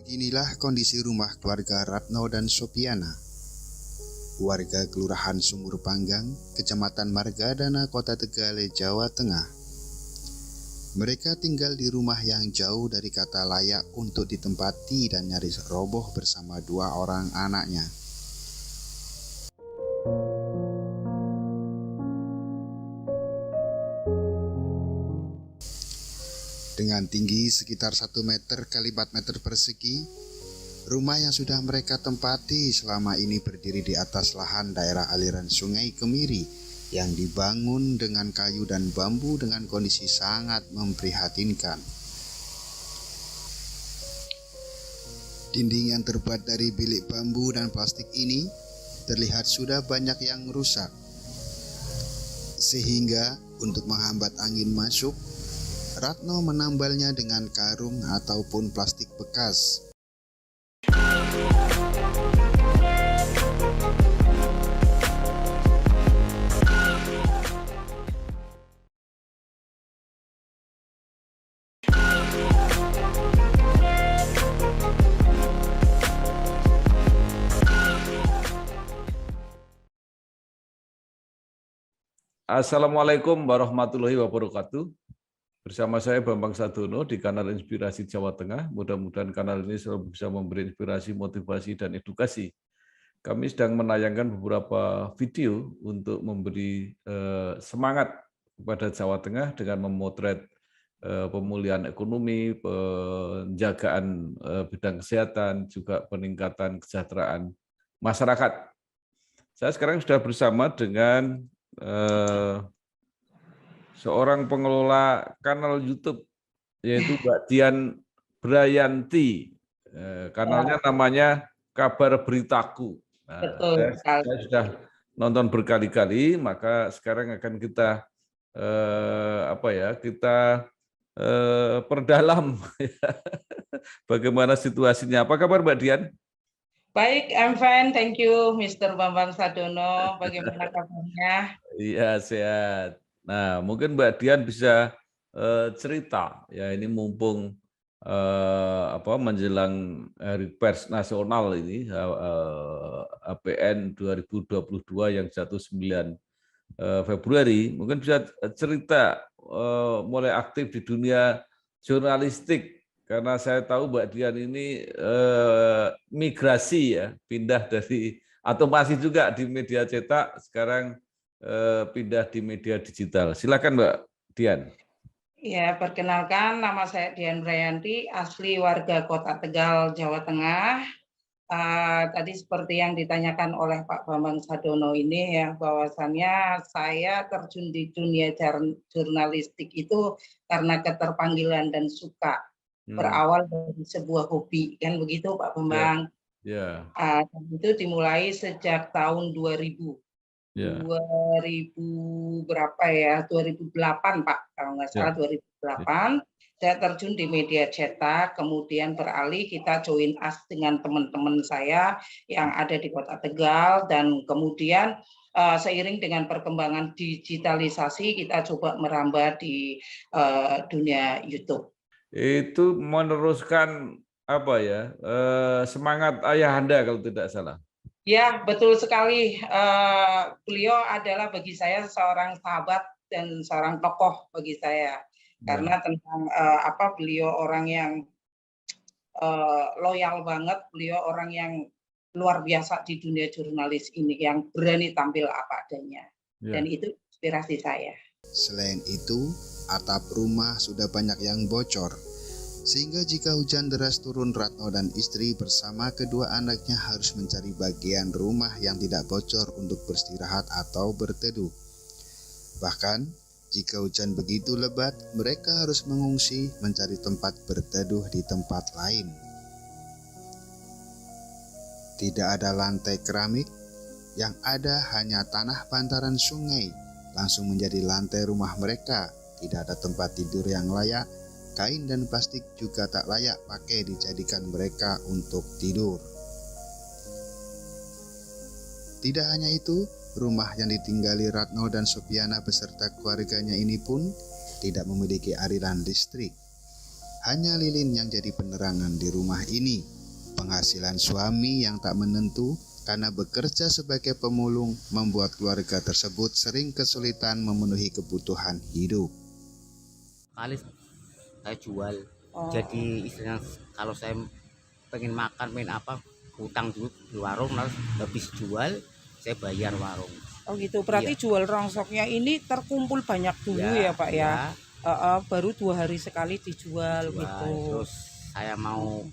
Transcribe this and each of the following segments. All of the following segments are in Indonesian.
Beginilah kondisi rumah keluarga Ratno dan Sopiana, warga Kelurahan Sumur Panggang, Kecamatan Margadana, Kota Tegal, Jawa Tengah. Mereka tinggal di rumah yang jauh dari kata layak untuk ditempati dan nyaris roboh bersama dua orang anaknya. Dengan tinggi sekitar 1 meter kali 4 meter persegi, rumah yang sudah mereka tempati selama ini berdiri di atas lahan daerah aliran Sungai Kemiri yang dibangun dengan kayu dan bambu dengan kondisi sangat memprihatinkan. Dinding yang terbuat dari bilik bambu dan plastik ini terlihat sudah banyak yang rusak, sehingga untuk menghambat angin masuk, Ratno menambalnya dengan karung ataupun plastik bekas. Assalamualaikum warahmatullahi wabarakatuh. Bersama saya Bambang Sadono di kanal Inspirasi Jawa Tengah. Mudah-mudahan kanal ini selalu bisa memberi inspirasi, motivasi, dan edukasi. Kami sedang menayangkan beberapa video untuk memberi semangat kepada Jawa Tengah dengan memotret pemulihan ekonomi, penjagaan bidang kesehatan, juga peningkatan kesejahteraan masyarakat. Saya sekarang sudah bersama dengan seorang pengelola kanal YouTube, yaitu Mbak Dian Brayanti. Kanalnya namanya Kabar Beritaku. Nah, Betul sekali. saya sudah nonton berkali-kali, maka sekarang akan kita perdalam bagaimana situasinya. Apa kabar Mbak Dian? Baik, I'm fine, thank you, Mr. Bambang Sadono. Bagaimana kabarnya? Iya, sehat. Nah, mungkin Mbak Dian bisa cerita, ya ini mumpung menjelang Hari Pers Nasional ini, APN 2022 yang jatuh 9 Februari, mungkin bisa cerita mulai aktif di dunia jurnalistik, karena saya tahu Mbak Dian ini migrasi ya, pindah dari, atau masih juga di media cetak, sekarang pindah di media digital. Silakan Mbak Dian. Ya, perkenalkan, nama saya Dian Brayanti, asli warga Kota Tegal, Jawa Tengah. Tadi seperti yang ditanyakan oleh Pak Bambang Sadono ini ya, bahwasannya saya terjun di dunia jurnalistik itu karena keterpanggilan dan suka. Berawal dari sebuah hobi, kan begitu Pak Bambang. Dan itu dimulai sejak tahun 2000. 2000 berapa ya, 2008 Pak, kalau nggak salah 2008. Saya terjun di media cetak, kemudian beralih kita join as dengan teman-teman saya yang ada di Kota Tegal, dan kemudian seiring dengan perkembangan digitalisasi kita coba merambah di dunia YouTube. Itu meneruskan apa ya, semangat ayahanda kalau tidak salah. Ya, betul sekali. Beliau adalah bagi saya seorang sahabat dan seorang tokoh bagi saya. Karena tentang beliau orang yang loyal banget, beliau orang yang luar biasa di dunia jurnalis ini, yang berani tampil apa adanya. Dan itu inspirasi saya. Selain itu, atap rumah sudah banyak yang bocor, sehingga jika hujan deras turun, Ratno dan istri bersama kedua anaknya harus mencari bagian rumah yang tidak bocor untuk beristirahat atau berteduh. Bahkan, jika hujan begitu lebat, mereka harus mengungsi mencari tempat berteduh di tempat lain. Tidak ada lantai keramik, yang ada hanya tanah bantaran sungai, langsung menjadi lantai rumah mereka. Tidak ada tempat tidur yang layak. Kain dan plastik juga tak layak pakai dijadikan mereka untuk tidur. Tidak hanya itu, rumah yang ditinggali Ratno dan Sopiana beserta keluarganya ini pun tidak memiliki aliran listrik. Hanya lilin yang jadi penerangan di rumah ini. Penghasilan suami yang tak menentu karena bekerja sebagai pemulung membuat keluarga tersebut sering kesulitan memenuhi kebutuhan hidup. Kali saya jual. Oh. Jadi istilahnya kalau saya pengen makan, pengen apa, hutang dulu di warung, lalu habis jual saya bayar warung. Oh gitu, berarti Iya. jual rongsoknya ini terkumpul banyak dulu ya Pak ya? Baru 2 hari sekali dijual gitu. Terus saya mau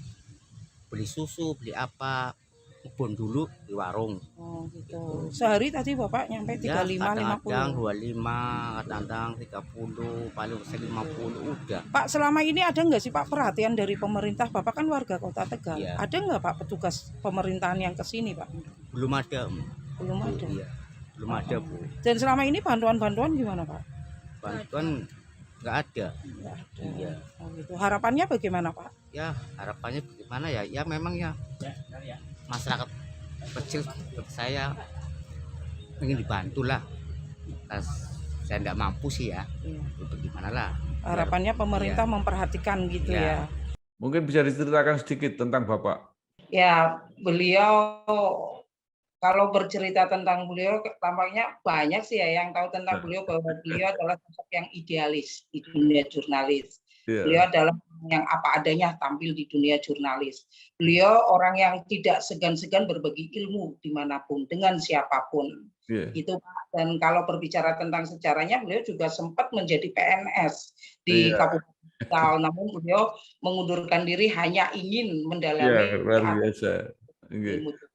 beli susu, beli apa, kebun dulu di warung. Oh gitu. Sehari tadi Bapak nyampe 35, kadang-kadang 50. 25, kadang-kadang 30, paling besar 50 udah. Pak, selama ini ada nggak sih Pak perhatian dari pemerintah? Bapak kan warga Kota Tegal. Iya. Ada nggak Pak petugas pemerintahan yang ke sini Pak? Belum ada. Belum Bu. ada. Iya. Belum ada, Bu. Dan selama ini bantuan-bantuan gimana Pak? Bantuan nggak ada. Nggak ada. Iya. Oh, gitu. Harapannya bagaimana Pak? Ya harapannya bagaimana ya? Ya memang ya masyarakat kecil seperti saya ingin dibantu lah. Saya nggak mampu sih ya. Iya. Itu gimana lah. Harapannya pemerintah memperhatikan gitu ya. Mungkin bisa diceritakan sedikit tentang Bapak. Ya, beliau kalau bercerita tentang beliau tampaknya banyak sih ya yang tahu tentang beliau, bahwa beliau adalah sosok yang idealis di dunia jurnalis. Beliau adalah orang yang apa adanya tampil di dunia jurnalis. Beliau orang yang tidak segan-segan berbagi ilmu dimanapun dengan siapapun. Itu Pak. Dan kalau berbicara tentang sejarahnya, beliau juga sempat menjadi PNS di Kabupaten Tegal, namun beliau mengundurkan diri hanya ingin mendalami. Luar biasa.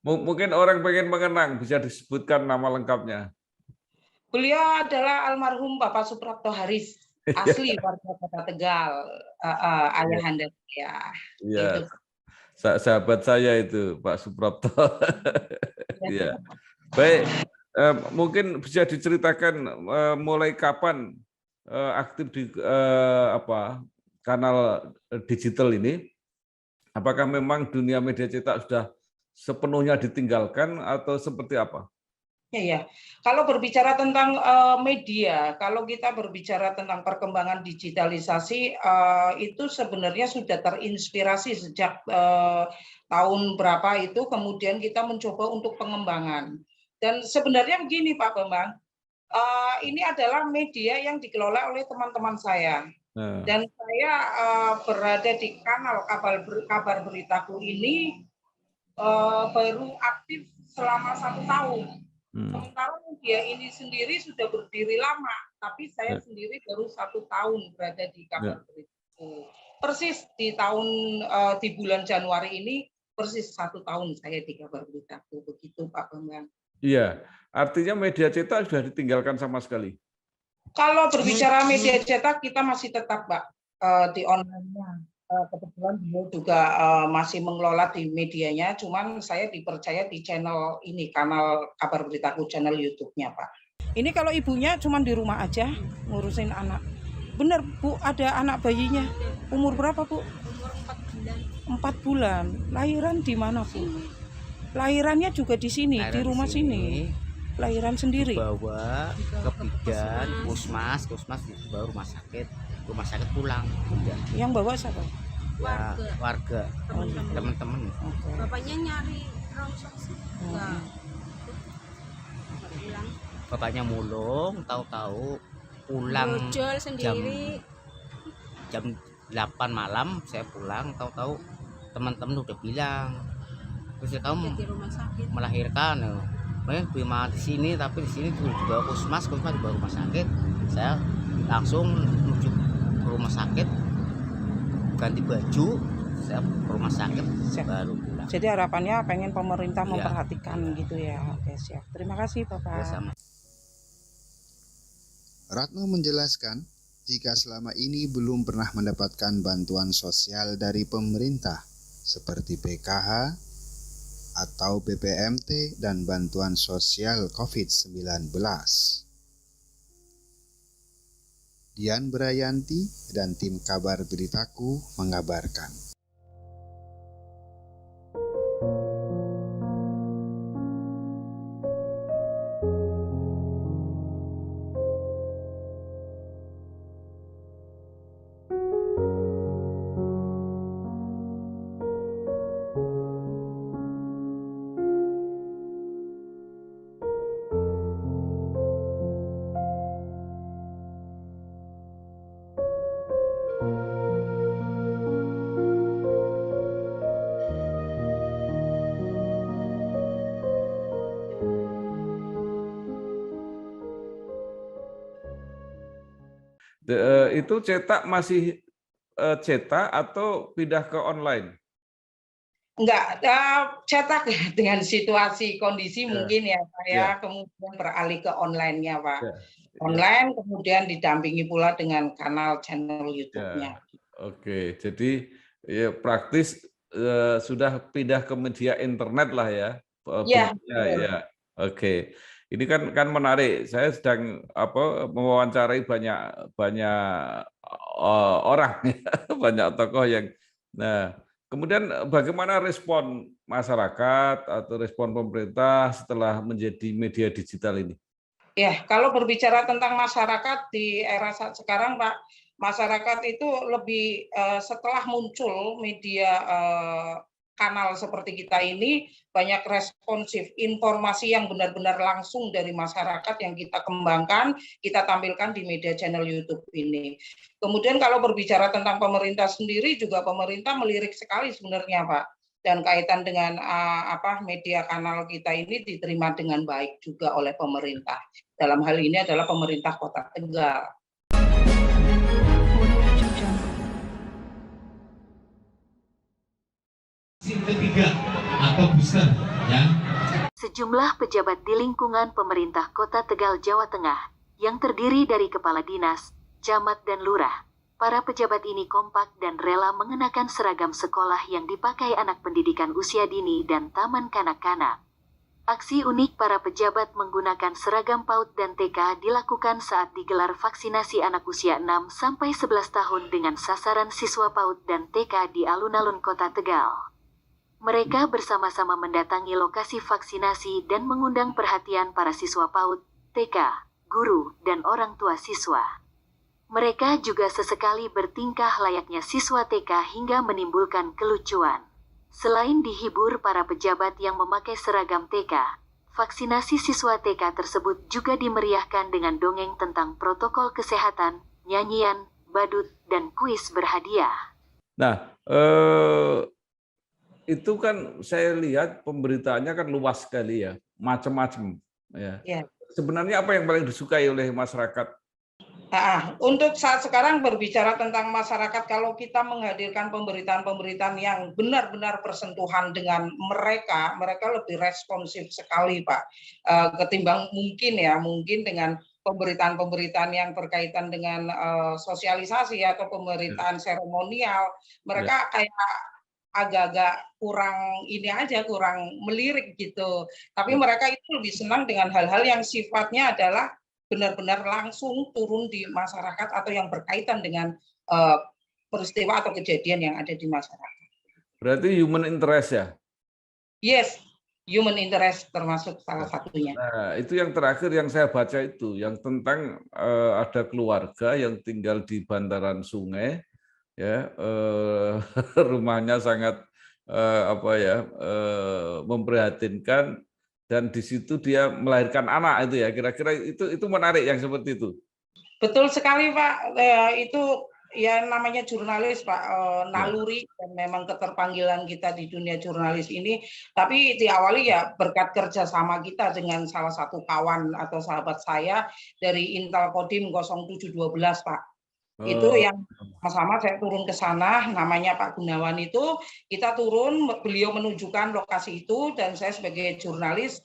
Mungkin orang pengen mengenang, bisa disebutkan nama lengkapnya. Beliau adalah almarhum Bapak Suprapto Haris, asli warga Kota Tegal, ayahanda saya. Iya, sahabat saya itu Pak Suprapto. Iya. Baik, mungkin bisa diceritakan mulai kapan aktif di kanal digital ini? Apakah memang dunia media cetak sudah sepenuhnya ditinggalkan atau seperti apa? Ya. Kalau berbicara tentang media, kalau kita berbicara tentang perkembangan digitalisasi, itu sebenarnya sudah terinspirasi sejak tahun berapa itu, kemudian kita mencoba untuk pengembangan. Dan sebenarnya begini Pak Bambang, ini adalah media yang dikelola oleh teman-teman saya. Dan saya berada di kanal kabar beritaku ini baru aktif selama 1 tahun. Sementara media ini sendiri sudah berdiri lama, tapi saya sendiri baru 1 tahun berada di kabar beritaku. Persis di bulan Januari ini, persis 1 tahun saya di kabar beritaku. Begitu Pak Bambang. Iya, artinya media cetak sudah ditinggalkan sama sekali. Kalau berbicara media cetak, kita masih tetap Pak di online-nya. Kebetulan beliau juga masih mengelola di medianya, cuman saya dipercaya di channel ini, kanal kabar beritaku, channel YouTube-nya Pak. Ini kalau ibunya cuma di rumah aja ngurusin anak. Benar Bu, ada anak bayinya. Umur berapa Bu? Umur 4 bulan. 4 bulan. Lahiran di mana Bu? Lahirannya juga di sini, di rumah sini. Lahiran sendiri. Bawa ke bidan, puskesmas bawa rumah sakit pulang. Udah. Yang bawa siapa? Warga, teman-teman. Okay. Bapaknya nyari rongsok sih. Enggak. Pulang. Bapaknya mulung, tahu-tahu pulang Brojol sendiri. Jam 8 malam saya pulang, tahu-tahu teman-teman udah bilang, terus kamu Di rumah sakit. melahirkan. Makanya bima di sini, tapi di sini dibawa puskesmas dibawa rumah sakit. Saya langsung menuju ke rumah sakit, ganti baju, saya ke rumah sakit baru pulang. Jadi harapannya pengen pemerintah memperhatikan gitu ya. Oke, siap. Terima kasih Bapak. Sama. Ratno menjelaskan, jika selama ini belum pernah mendapatkan bantuan sosial dari pemerintah seperti PKH atau BPMT dan bantuan sosial COVID-19. Dian Brayanti dan tim Kabar Beritaku mengabarkan. Itu cetak masih cetak atau pindah ke online? Enggak, cetak ya, dengan situasi kondisi mungkin ya Ya. saya kemudian beralih ke online-nya, Pak. Ya. Online kemudian didampingi pula dengan channel YouTube-nya. Oke, jadi ya praktis sudah pindah ke media internet lah ya. Iya, Ya. Oke. Ini kan menarik. Saya sedang mewawancarai banyak orang, banyak tokoh yang. Nah, kemudian bagaimana respon masyarakat atau respon pemerintah setelah menjadi media digital ini? Ya, kalau berbicara tentang masyarakat di era saat sekarang, Pak, masyarakat itu lebih setelah muncul media kanal seperti kita ini banyak responsif, informasi yang benar-benar langsung dari masyarakat yang kita kembangkan, kita tampilkan di media channel YouTube ini. Kemudian kalau berbicara tentang pemerintah sendiri juga pemerintah melirik sekali sebenarnya, Pak. Dan kaitan dengan media kanal kita ini diterima dengan baik juga oleh pemerintah. Dalam hal ini adalah pemerintah Kota Tegal. Ketiga atau booster ya. Sejumlah pejabat di lingkungan pemerintah Kota Tegal, Jawa Tengah yang terdiri dari kepala dinas, camat dan lurah. Para pejabat ini kompak dan rela mengenakan seragam sekolah yang dipakai anak pendidikan usia dini dan taman kanak-kanak. Aksi unik para pejabat menggunakan seragam PAUD dan TK dilakukan saat digelar vaksinasi anak usia 6-11 tahun dengan sasaran siswa PAUD dan TK di alun-alun Kota Tegal. Mereka bersama-sama mendatangi lokasi vaksinasi dan mengundang perhatian para siswa PAUD, TK, guru, dan orang tua siswa. Mereka juga sesekali bertingkah layaknya siswa TK hingga menimbulkan kelucuan. Selain dihibur para pejabat yang memakai seragam TK, vaksinasi siswa TK tersebut juga dimeriahkan dengan dongeng tentang protokol kesehatan, nyanyian, badut, dan kuis berhadiah. Nah, itu kan saya lihat pemberitaannya kan luas sekali ya, macam-macam. Ya. Sebenarnya apa yang paling disukai oleh masyarakat? Untuk saat sekarang berbicara tentang masyarakat, kalau kita menghadirkan pemberitaan-pemberitaan yang benar-benar bersentuhan dengan mereka lebih responsif sekali, Pak. Ketimbang mungkin dengan pemberitaan-pemberitaan yang berkaitan dengan sosialisasi atau pemberitaan seremonial, mereka kayak agak-agak kurang kurang melirik gitu. Tapi mereka itu lebih senang dengan hal-hal yang sifatnya adalah benar-benar langsung turun di masyarakat atau yang berkaitan dengan peristiwa atau kejadian yang ada di masyarakat. Berarti human interest ya? Yes, human interest termasuk salah satunya. Nah, itu yang terakhir yang saya baca itu, yang tentang ada keluarga yang tinggal di bantaran sungai, ya, rumahnya sangat memprihatinkan. Dan di situ dia melahirkan anak itu ya, kira-kira itu menarik yang seperti itu. Betul sekali, Pak. Itu ya namanya jurnalis, Pak, naluri dan memang keterpanggilan kita di dunia jurnalis ini. Tapi diawali ya berkat kerjasama kita dengan salah satu kawan atau sahabat saya dari Intel Kodim 0712, Pak. Itu yang sama-sama saya turun ke sana, namanya Pak Gunawan itu, kita turun, beliau menunjukkan lokasi itu, dan saya sebagai jurnalis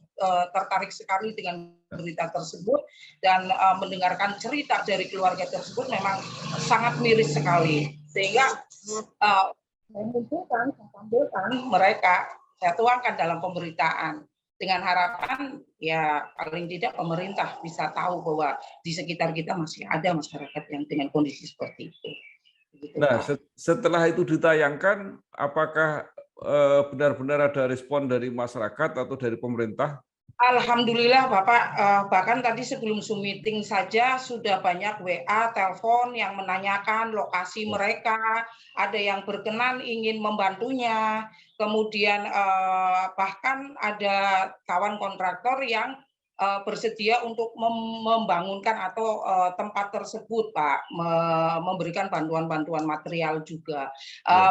tertarik sekali dengan berita tersebut, dan mendengarkan cerita dari keluarga tersebut memang sangat miris sekali. Sehingga saya tampilkan mereka, saya tuangkan dalam pemberitaan. Dengan harapan ya paling tidak pemerintah bisa tahu bahwa di sekitar kita masih ada masyarakat yang dengan kondisi seperti itu. Begitu, nah, Pak. Setelah itu ditayangkan, apakah benar-benar ada respon dari masyarakat atau dari pemerintah? Alhamdulillah Bapak, bahkan tadi sebelum Zoom meeting saja sudah banyak WA, telepon yang menanyakan lokasi mereka, ada yang berkenan ingin membantunya, kemudian bahkan ada kawan kontraktor yang bersedia untuk membangunkan atau tempat tersebut, Pak, memberikan bantuan-bantuan material juga.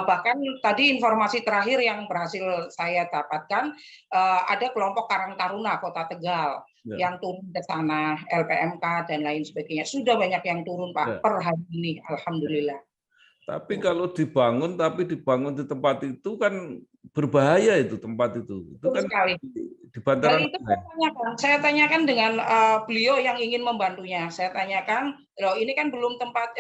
Bahkan tadi informasi terakhir yang berhasil saya dapatkan, ada kelompok Karang Taruna Kota Tegal. yang turun ke sana, LPMK dan lain sebagainya. Sudah banyak yang turun Pak per hari ini, alhamdulillah. Tapi kalau dibangun di tempat itu kan berbahaya itu tempat itu. Itu kan sekali. Di bantaran. Hal itu saya tanyakan dengan beliau yang ingin membantunya. Saya tanyakan, loh ini kan belum tempat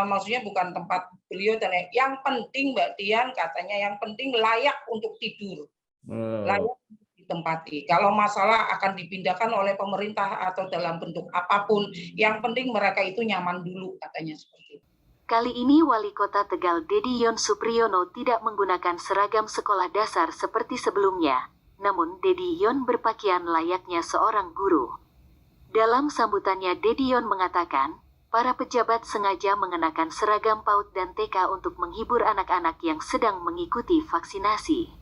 maksudnya bukan tempat beliau dan yang penting Mbak Dian katanya yang penting layak untuk tidur. Layak untuk ditempati. Kalau masalah akan dipindahkan oleh pemerintah atau dalam bentuk apapun, yang penting mereka itu nyaman dulu katanya seperti itu. Kali ini Wali Kota Tegal Dedi Yon Supriyono tidak menggunakan seragam sekolah dasar seperti sebelumnya, namun Dedi Yon berpakaian layaknya seorang guru. Dalam sambutannya Dedi Yon mengatakan, para pejabat sengaja mengenakan seragam PAUD dan TK untuk menghibur anak-anak yang sedang mengikuti vaksinasi.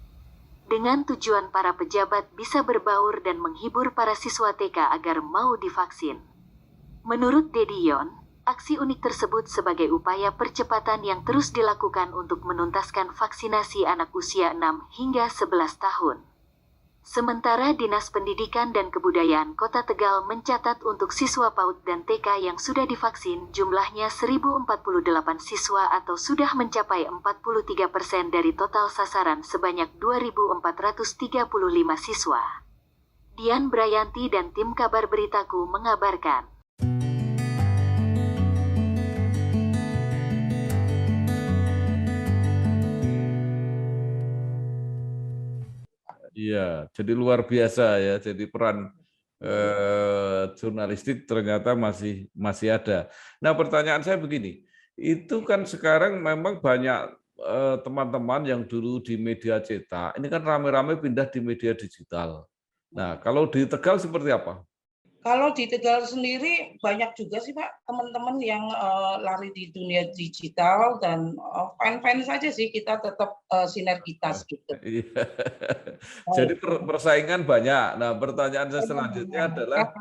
Dengan tujuan para pejabat bisa berbaur dan menghibur para siswa TK agar mau divaksin. Menurut Dedi Yon, aksi unik tersebut sebagai upaya percepatan yang terus dilakukan untuk menuntaskan vaksinasi anak usia 6 hingga 11 tahun. Sementara Dinas Pendidikan dan Kebudayaan Kota Tegal mencatat untuk siswa PAUD dan TK yang sudah divaksin jumlahnya 1048 siswa atau sudah mencapai 43% dari total sasaran sebanyak 2435 siswa. Dian Brayanti dan tim Kabar Beritaku mengabarkan. Iya, jadi luar biasa ya. Jadi peran jurnalistik ternyata masih ada. Nah, pertanyaan saya begini, itu kan sekarang memang banyak teman-teman yang dulu di media cetak, ini kan rame-rame pindah di media digital. Nah, kalau di Tegal seperti apa? Kalau di Tegal sendiri banyak juga sih Pak teman-teman yang lari di dunia digital dan fine-fine saja sih, kita tetap sinergitas gitu. Iya. Jadi persaingan banyak. Nah, pertanyaan saya selanjutnya adalah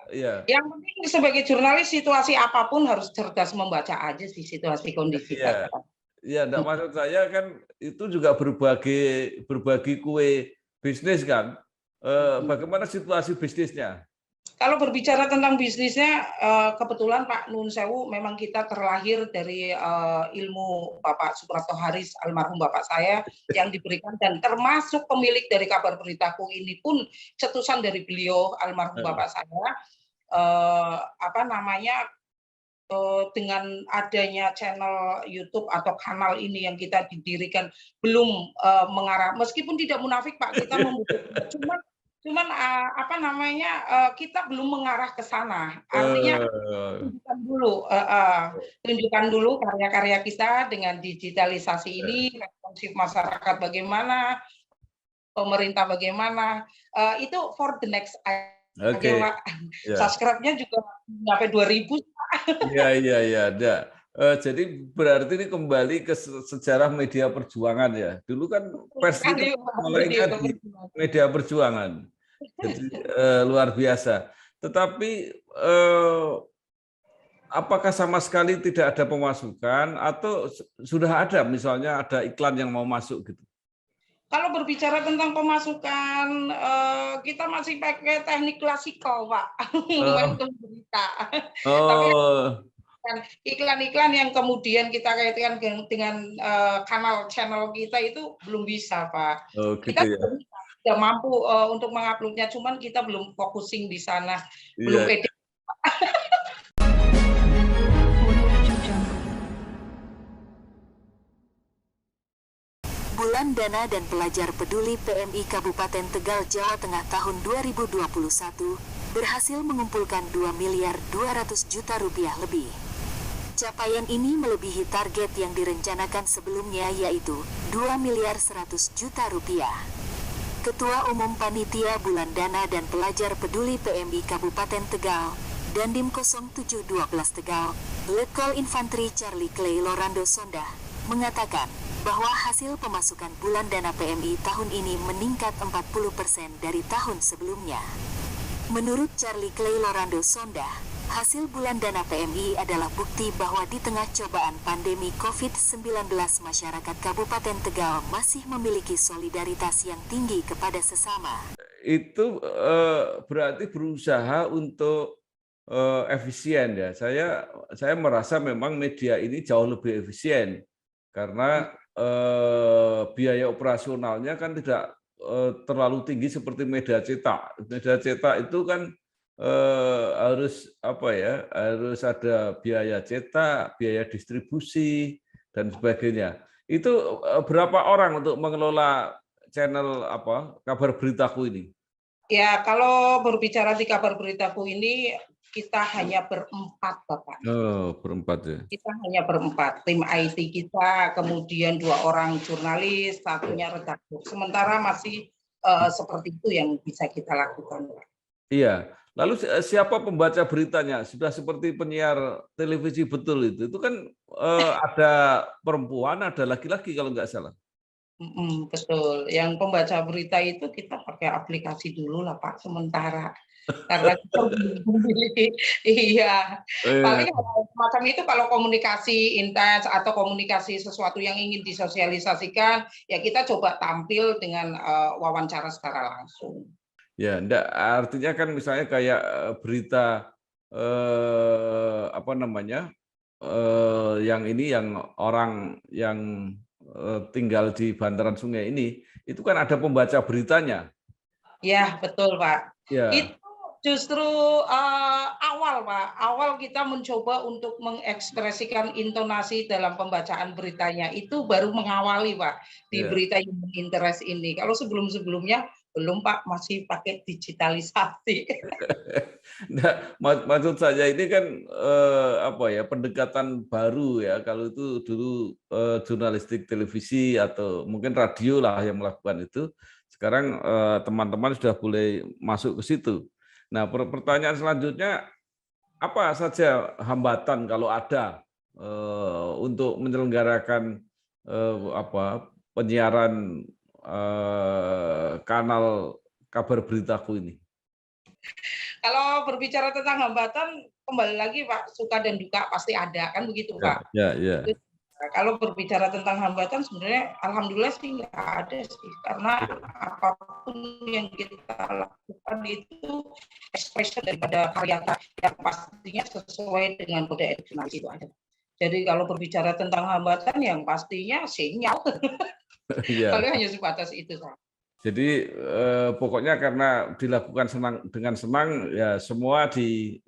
ya. Yang penting sebagai jurnalis situasi apapun harus cerdas membaca aja sih situasi kondisi. Iya. Ya, enggak, maksud saya kan itu juga berbagi kue bisnis kan. Bagaimana situasi bisnisnya? Kalau berbicara tentang bisnisnya, kebetulan Pak Nun Sewu memang kita terlahir dari ilmu Bapak Suprapto Haris, almarhum Bapak saya, yang diberikan dan termasuk pemilik dari Kabar Beritaku ini pun cetusan dari beliau, almarhum Bapak saya, dengan adanya channel YouTube atau kanal ini yang kita didirikan belum mengarah, meskipun tidak munafik Pak, kita membutuhkan, cuman kita belum mengarah ke sana. Artinya tunjukkan dulu karya-karya kita dengan digitalisasi ini, responsif masyarakat bagaimana, pemerintah bagaimana, itu for the next Oke. Pak. Subscribe-nya juga sampai 2.000. Iya. Jadi berarti ini kembali ke sejarah media perjuangan ya. Dulu kan pers itu mulainya di media perjuangan. Jadi luar biasa. Tetapi apakah sama sekali tidak ada pemasukan atau sudah ada misalnya ada iklan yang mau masuk gitu? Kalau berbicara tentang pemasukan, kita masih pakai teknik klasikal, Pak. Berita. Tapi iklan-iklan yang kemudian kita kaitkan dengan kanal channel kita itu belum bisa, Pak. Oh, gitu kita ya. sudah mampu untuk menguploadnya, cuman kita belum focusing di sana, belum pede. Bulan Dana dan Pelajar Peduli PMI Kabupaten Tegal, Jawa Tengah tahun 2021 berhasil mengumpulkan 2.200 juta rupiah lebih. Capaian ini melebihi target yang direncanakan sebelumnya yaitu 2.100 juta rupiah. Ketua Umum Panitia Bulan Dana dan Pelajar Peduli PMI Kabupaten Tegal, Dandim 0712 Tegal, Letkol Infantri Charlie Clay Lorando Sonda, mengatakan bahwa hasil pemasukan bulan dana PMI tahun ini meningkat 40% dari tahun sebelumnya. Menurut Charlie Clay Lorando Sonda, hasil bulan dana PMI adalah bukti bahwa di tengah cobaan pandemi COVID-19 masyarakat Kabupaten Tegal masih memiliki solidaritas yang tinggi kepada sesama. itu berarti berusaha untuk efisien ya. Saya merasa memang media ini jauh lebih efisien karena biaya operasionalnya kan tidak terlalu tinggi seperti media cetak. Media cetak itu kan harus apa ya? Harus ada biaya cetak, biaya distribusi dan sebagainya. Itu berapa orang untuk mengelola channel apa kabar beritaku ini? Ya, kalau berbicara di kabar beritaku ini kita hanya berempat, Bapak. Oh, berempat ya. Kita hanya berempat, tim IT kita, kemudian 2 orang jurnalis, satunya redaktur. Sementara masih seperti itu yang bisa kita lakukan, Pak. Iya. Lalu siapa pembaca beritanya? Sudah seperti penyiar televisi betul itu. Itu kan ada perempuan, ada laki-laki kalau nggak salah. Betul. Yang pembaca berita itu kita pakai aplikasi dulu lah, Pak, sementara. Karena kita belum memiliki, iya. Paling macam itu kalau komunikasi intens atau komunikasi sesuatu yang ingin disosialisasikan, ya kita coba tampil dengan wawancara secara langsung. Ya, enggak, artinya kan misalnya kayak berita apa namanya? Yang ini yang orang yang tinggal di bantaran sungai ini, itu kan ada pembaca beritanya. Ya, betul, Pak. Ya. Itu justru awal, Pak. Awal kita mencoba untuk mengekspresikan intonasi dalam pembacaan beritanya. Itu baru mengawali, Pak, di berita human interest ini. Kalau sebelum-sebelumnya belum, Pak, masih pakai digitalisasi. Nah, maksud saya ini kan apa ya, pendekatan baru ya. Kalau itu dulu jurnalistik televisi atau mungkin radio lah yang melakukan itu. Sekarang teman-teman sudah boleh masuk ke situ. Nah, pertanyaan selanjutnya, apa saja hambatan kalau ada untuk menyelenggarakan penyiaran kanal kabar beritaku ini? Kalau berbicara tentang hambatan, kembali lagi Pak, suka dan duka pasti ada, kan begitu Pak? Ya. Kalau berbicara tentang hambatan, sebenarnya alhamdulillah sih nggak ada sih, karena apapun yang kita lakukan itu expression daripada karya yang pastinya sesuai dengan kode etik jurnalis itu ada. Jadi kalau berbicara tentang hambatan, yang pastinya sinyal. Kalau hanya sebatas itu saja. Jadi pokoknya karena dilakukan dengan senang, ya semua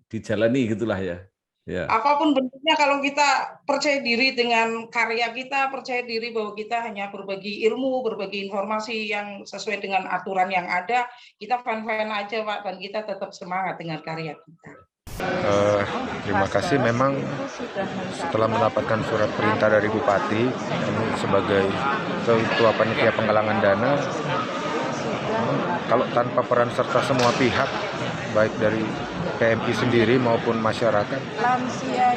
dijalani gitulah ya. Ya. Apapun bentuknya, kalau kita percaya diri dengan karya kita, percaya diri bahwa kita hanya berbagi ilmu, berbagi informasi yang sesuai dengan aturan yang ada, kita fan-fan aja Pak, dan kita tetap semangat dengan karya kita. Terima kasih. Memang setelah mendapatkan surat perintah dari Bupati sebagai Ketua Panitia Penggalangan Dana, kalau tanpa peran serta semua pihak, baik dari PMI sendiri maupun masyarakat,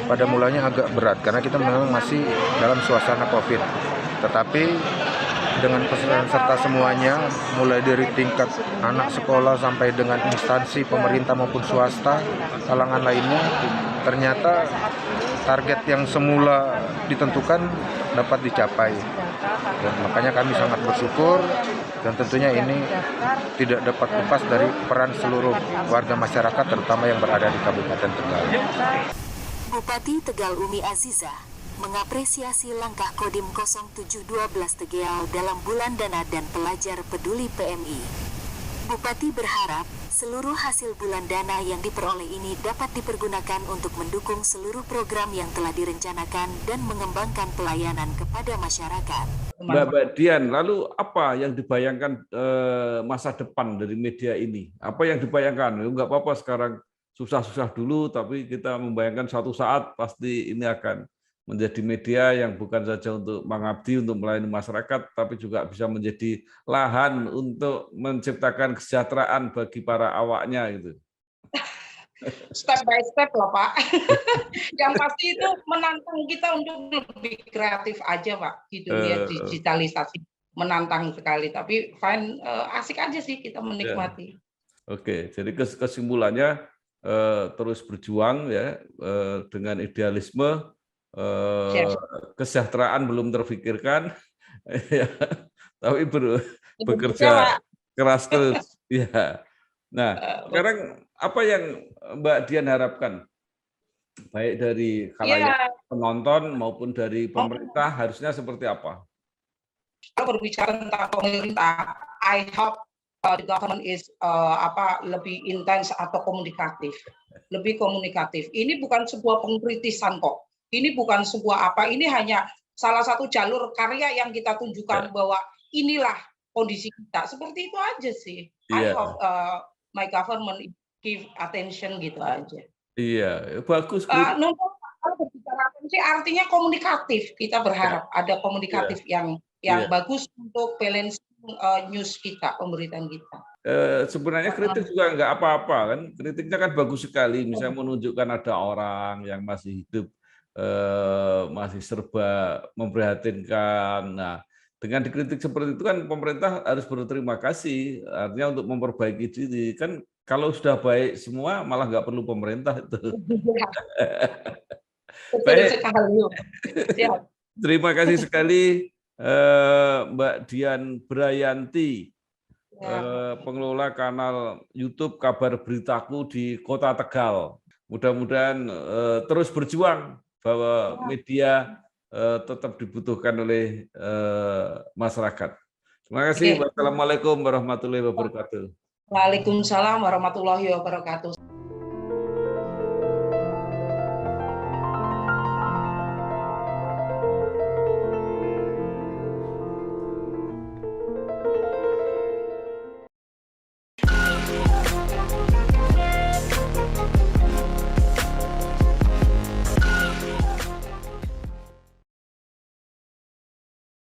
pada mulanya agak berat karena kita memang masih dalam suasana COVID. Tetapi dengan peran serta semuanya, mulai dari tingkat anak sekolah sampai dengan instansi pemerintah maupun swasta, kalangan lainnya, ternyata target yang semula ditentukan dapat dicapai. Dan makanya kami sangat bersyukur, dan tentunya ini tidak dapat lepas dari peran seluruh warga masyarakat, terutama yang berada di Kabupaten Tegal. Bupati Tegal Umi Aziza mengapresiasi langkah Kodim 0712 Tegal dalam Bulan Dana dan Pelajar Peduli PMI. Bupati berharap seluruh hasil bulan dana yang diperoleh ini dapat dipergunakan untuk mendukung seluruh program yang telah direncanakan dan mengembangkan pelayanan kepada masyarakat. Mbak Dian, lalu apa yang dibayangkan masa depan dari media ini? Apa yang dibayangkan? Enggak apa-apa sekarang susah-susah dulu, tapi kita membayangkan suatu saat pasti ini akan menjadi media yang bukan saja untuk mengabdi, untuk melayani masyarakat, tapi juga bisa menjadi lahan untuk menciptakan kesejahteraan bagi para awaknya gitu. Step by step lah Pak. Yang pasti itu menantang kita untuk lebih kreatif aja Pak di dunia digitalisasi. Menantang sekali, tapi fine, asik aja sih kita menikmati. Oke, jadi kesimpulannya terus berjuang ya dengan idealisme. Kesejahteraan belum terfikirkan, ya, tapi bekerja keras Iya. Nah, sekarang apa yang Mbak Dian harapkan, baik dari khalayak penonton maupun dari pemerintah, harusnya seperti apa? Kalau berbicara tentang pemerintah, I hope the government is lebih intens atau komunikatif, lebih komunikatif. Ini bukan sebuah pengkritisan kok. Ini bukan sebuah apa. Ini hanya salah satu jalur karya yang kita tunjukkan bahwa inilah kondisi kita. Seperti itu aja sih. I hope my government give attention gitu aja. Iya, bagus. Kalau berbicara atensi artinya komunikatif. Kita berharap ada komunikatif yang bagus untuk balance news kita, pemberitaan kita. Sebenarnya kritik juga nggak apa-apa kan, kritiknya kan bagus sekali, misalnya menunjukkan ada orang yang masih hidup, masih serba memprihatinkan. Nah, dengan dikritik seperti itu kan pemerintah harus berterima kasih, artinya untuk memperbaiki diri. Kan kalau sudah baik semua malah nggak perlu pemerintah itu. Baik. Terima kasih sekali Mbak Dian Brayanti, pengelola kanal YouTube Kabar Beritaku di Kota Tegal. Mudah-mudahan terus berjuang bahwa media tetap dibutuhkan oleh masyarakat. Terima kasih. Wassalamualaikum warahmatullahi wabarakatuh. Waalaikumsalam warahmatullahi wabarakatuh.